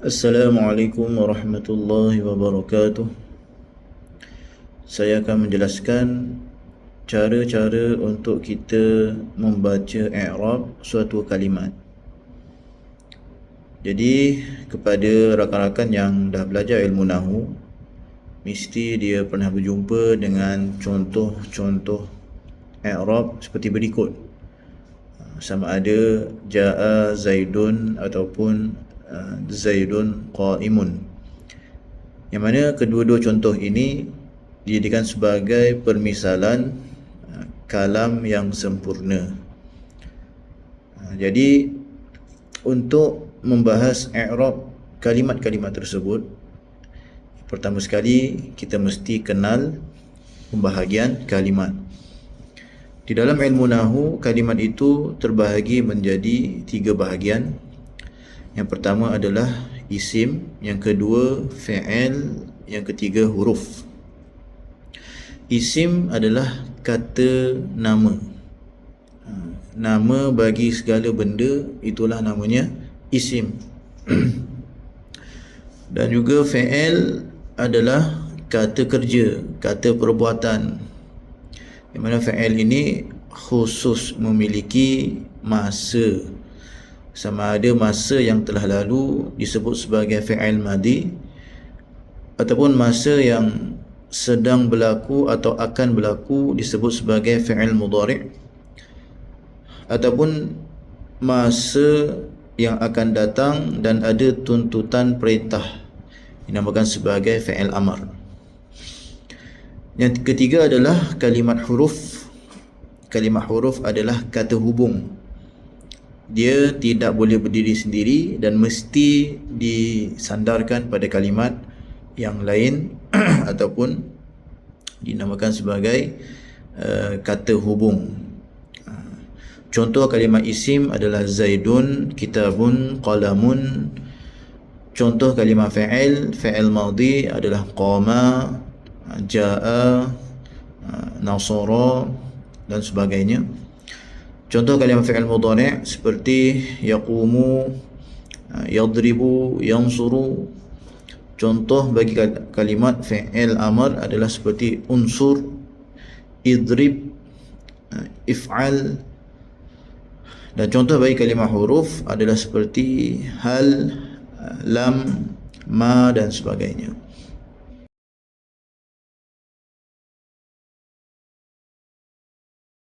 Assalamualaikum warahmatullahi wabarakatuh. Saya akan menjelaskan cara-cara untuk kita membaca i'rab suatu kalimat. Jadi kepada rakan-rakan yang dah belajar ilmu nahwu, mesti dia pernah berjumpa dengan contoh-contoh i'rab seperti berikut. Sama ada jaa zaidun ataupun zaidun qaimun, yang mana kedua-dua contoh ini dijadikan sebagai permisalan kalam yang sempurna. Jadi untuk membahas i'rab kalimat-kalimat tersebut, pertama sekali kita mesti kenal pembahagian kalimat. Di dalam ilmu nahwu, kalimat itu terbahagi menjadi 3 bahagian. Yang pertama adalah isim, yang kedua fi'il, yang ketiga huruf. Isim adalah kata nama. Nama bagi segala benda, itulah namanya isim. Dan juga fi'il adalah kata kerja, kata perbuatan. Yang mana fi'il ini khusus memiliki masa. Sama ada masa yang telah lalu disebut sebagai fi'il madi, ataupun masa yang sedang berlaku atau akan berlaku disebut sebagai fi'il mudhari', ataupun masa yang akan datang dan ada tuntutan perintah dinamakan sebagai fi'il amar. Yang ketiga adalah kalimat huruf. Kalimat huruf adalah kata hubung. Dia tidak boleh berdiri sendiri dan mesti disandarkan pada kalimat yang lain ataupun dinamakan sebagai kata hubung. Contoh kalimat isim adalah zaidun, kitabun, qalamun. Contoh kalimat fi'il, fi'il madhi adalah qama, jaa, nasara dan sebagainya. Contoh kalimat fi'il mudhari' seperti yaqumu, yadribu, yansuru. Contoh bagi kalimat fi'il amar adalah seperti unsur, idrib, if'al. Dan contoh bagi kalimat huruf adalah seperti hal, lam, ma dan sebagainya.